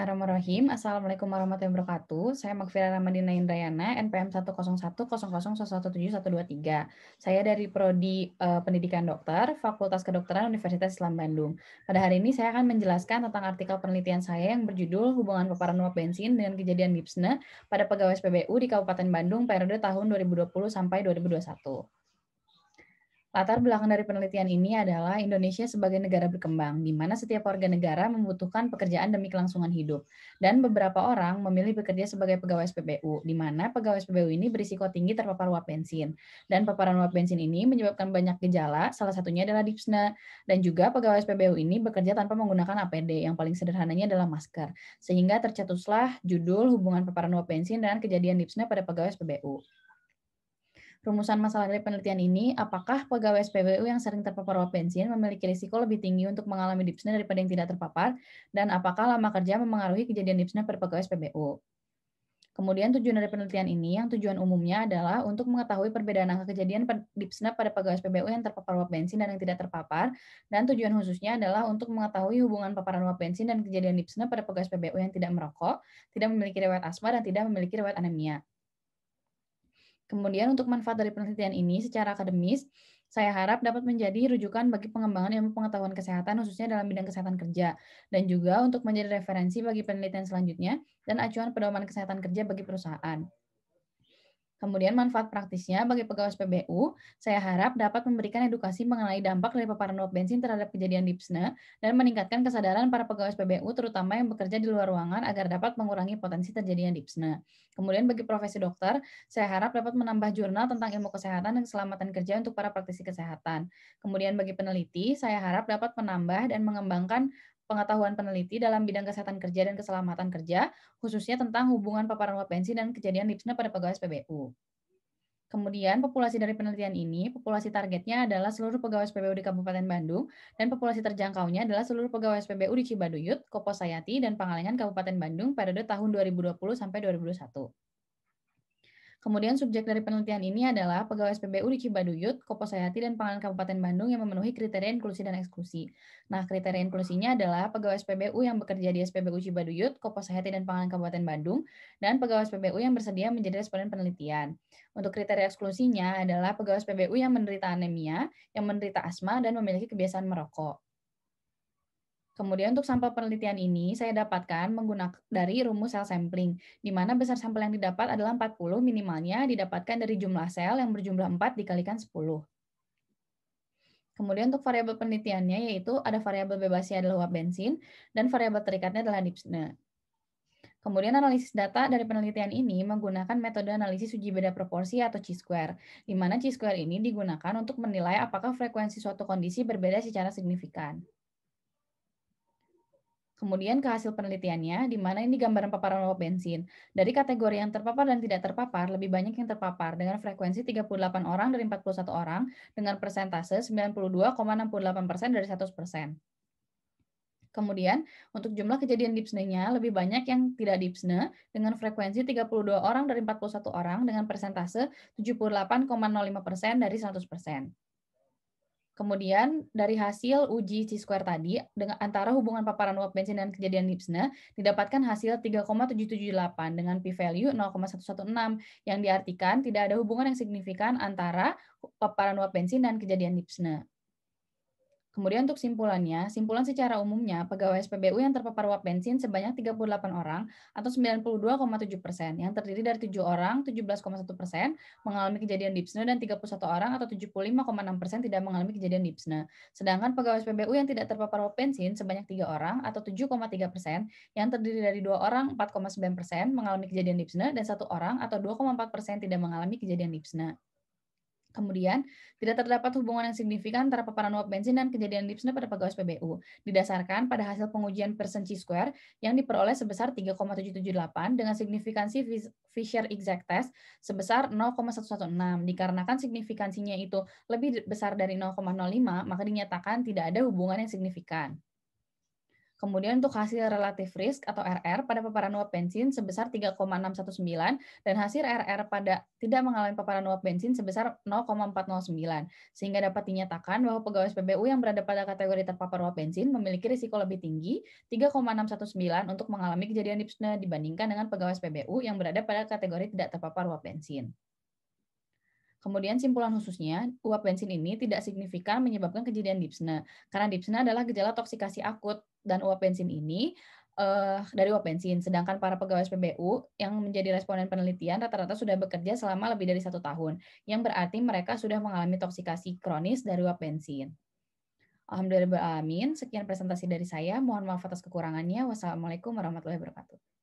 Bismillahirrahmanirrahim. Assalamualaikum warahmatullahi wabarakatuh. Saya Magfira Ramadina Indrayana, NPM 10100001123. Saya dari Prodi Pendidikan Dokter, Fakultas Kedokteran Universitas Islam Bandung. Pada hari ini saya akan menjelaskan tentang artikel penelitian saya yang berjudul Hubungan Paparan Uap Bensin dengan Kejadian DIPSNE pada Pegawai SPBU di Kabupaten Bandung periode tahun 2020 sampai 2021. Latar belakang dari penelitian ini adalah Indonesia sebagai negara berkembang, di mana setiap warga negara membutuhkan pekerjaan demi kelangsungan hidup. Dan beberapa orang memilih bekerja sebagai pegawai SPBU, di mana pegawai SPBU ini berisiko tinggi terpapar uap bensin. Dan paparan uap bensin ini menyebabkan banyak gejala, salah satunya adalah DIPSNE. Dan juga pegawai SPBU ini bekerja tanpa menggunakan APD, yang paling sederhananya adalah masker. Sehingga tercetuslah judul Hubungan Paparan Uap Bensin dan Kejadian DIPSNE pada Pegawai SPBU. Rumusan masalah dari penelitian ini, apakah pegawai SPBU yang sering terpapar uap bensin memiliki risiko lebih tinggi untuk mengalami DIPSNE daripada yang tidak terpapar, dan apakah lama kerja memengaruhi kejadian DIPSNE pada pegawai SPBU. Kemudian tujuan dari penelitian ini, yang tujuan umumnya adalah untuk mengetahui perbedaan angka kejadian DIPSNE pada pegawai SPBU yang terpapar uap bensin dan yang tidak terpapar, dan tujuan khususnya adalah untuk mengetahui hubungan paparan uap bensin dan kejadian DIPSNE pada pegawai SPBU yang tidak merokok, tidak memiliki riwayat asma, dan tidak memiliki riwayat anemia. Kemudian untuk manfaat dari penelitian ini secara akademis, saya harap dapat menjadi rujukan bagi pengembangan ilmu pengetahuan kesehatan khususnya dalam bidang kesehatan kerja, dan juga untuk menjadi referensi bagi penelitian selanjutnya dan acuan pedoman kesehatan kerja bagi perusahaan. Kemudian manfaat praktisnya bagi pegawai SPBU, saya harap dapat memberikan edukasi mengenai dampak dari paparan uap bensin terhadap kejadian DIPSNE dan meningkatkan kesadaran para pegawai SPBU terutama yang bekerja di luar ruangan agar dapat mengurangi potensi terjadinya DIPSNE. Kemudian bagi profesi dokter, saya harap dapat menambah jurnal tentang ilmu kesehatan dan keselamatan kerja untuk para praktisi kesehatan. Kemudian bagi peneliti, saya harap dapat menambah dan mengembangkan pengetahuan peneliti dalam bidang kesehatan kerja dan keselamatan kerja, khususnya tentang hubungan paparan uap bensin dan kejadian DIPSNE pada pegawai SPBU. Kemudian populasi dari penelitian ini, populasi targetnya adalah seluruh pegawai SPBU di Kabupaten Bandung, dan populasi terjangkaunya adalah seluruh pegawai SPBU di Cibaduyut, Koposayati, dan Pangalengan Kabupaten Bandung periode tahun 2020 sampai 2021. Kemudian subjek dari penelitian ini adalah pegawai SPBU di Cibaduyut, Koposayati, dan Pangalengan Kabupaten Bandung yang memenuhi kriteria inklusi dan eksklusi. Nah, kriteria inklusinya adalah pegawai SPBU yang bekerja di SPBU Cibaduyut, Koposayati, dan Pangalengan Kabupaten Bandung, dan pegawai SPBU yang bersedia menjadi responden penelitian. Untuk kriteria eksklusinya adalah pegawai SPBU yang menderita anemia, yang menderita asma, dan memiliki kebiasaan merokok. Kemudian untuk sampel penelitian ini saya dapatkan menggunakan dari rumus sel sampling, di mana besar sampel yang didapat adalah 40, minimalnya didapatkan dari jumlah sel yang berjumlah 4 dikalikan 10. Kemudian untuk variabel penelitiannya yaitu ada variabel bebasnya adalah uap bensin, dan variabel terikatnya adalah DIPSNE. Kemudian analisis data dari penelitian ini menggunakan metode analisis uji beda proporsi atau chi-square, di mana chi-square ini digunakan untuk menilai apakah frekuensi suatu kondisi berbeda secara signifikan. Kemudian ke hasil penelitiannya, di mana ini gambaran paparan uap bensin. Dari kategori yang terpapar dan tidak terpapar, lebih banyak yang terpapar dengan frekuensi 38 orang dari 41 orang dengan persentase 92,68% dari 100%. Kemudian, untuk jumlah kejadian DIPSNE-nya lebih banyak yang tidak DIPSNE dengan frekuensi 32 orang dari 41 orang dengan persentase 78,05% dari 100%. Kemudian dari hasil uji chi-square tadi dengan antara hubungan paparan uap bensin dan kejadian DIPSNE didapatkan hasil 3,778 dengan p-value 0,116 yang diartikan tidak ada hubungan yang signifikan antara paparan uap bensin dan kejadian DIPSNE. Kemudian untuk simpulannya, simpulan secara umumnya pegawai SPBU yang terpapar uap bensin sebanyak 38 orang atau 92,7%, yang terdiri dari 7 orang, 17,1% mengalami kejadian DIPSNE dan 31 orang atau 75,6% tidak mengalami kejadian DIPSNE. Sedangkan pegawai SPBU yang tidak terpapar uap bensin sebanyak 3 orang atau 7,3%, yang terdiri dari 2 orang, 4,9% mengalami kejadian DIPSNE dan 1 orang atau 2,4% tidak mengalami kejadian DIPSNE. Kemudian, tidak terdapat hubungan yang signifikan antara paparan uap bensin dan kejadian DIPSNE pada pegawai SPBU, didasarkan pada hasil pengujian Pearson chi-square yang diperoleh sebesar 3,778 dengan signifikansi Fisher exact test sebesar 0,116. Dikarenakan signifikansinya itu lebih besar dari 0,05, maka dinyatakan tidak ada hubungan yang signifikan. Kemudian untuk hasil relative risk atau RR pada paparan uap bensin sebesar 3,619 dan hasil RR pada tidak mengalami paparan uap bensin sebesar 0,409, sehingga dapat dinyatakan bahwa pegawai SPBU yang berada pada kategori terpapar uap bensin memiliki risiko lebih tinggi 3,619 untuk mengalami kejadian dipsne dibandingkan dengan pegawai SPBU yang berada pada kategori tidak terpapar uap bensin. Kemudian simpulan khususnya, uap bensin ini tidak signifikan menyebabkan kejadian dipsne, karena dipsne adalah gejala toksikasi akut dan uap bensin ini dari uap bensin. Sedangkan para pegawai SPBU yang menjadi responden penelitian rata-rata sudah bekerja selama lebih dari 1 tahun, yang berarti mereka sudah mengalami toksikasi kronis dari uap bensin. Alhamdulillahirobbilalamin, sekian presentasi dari saya. Mohon maaf atas kekurangannya. Wassalamualaikum warahmatullahi wabarakatuh.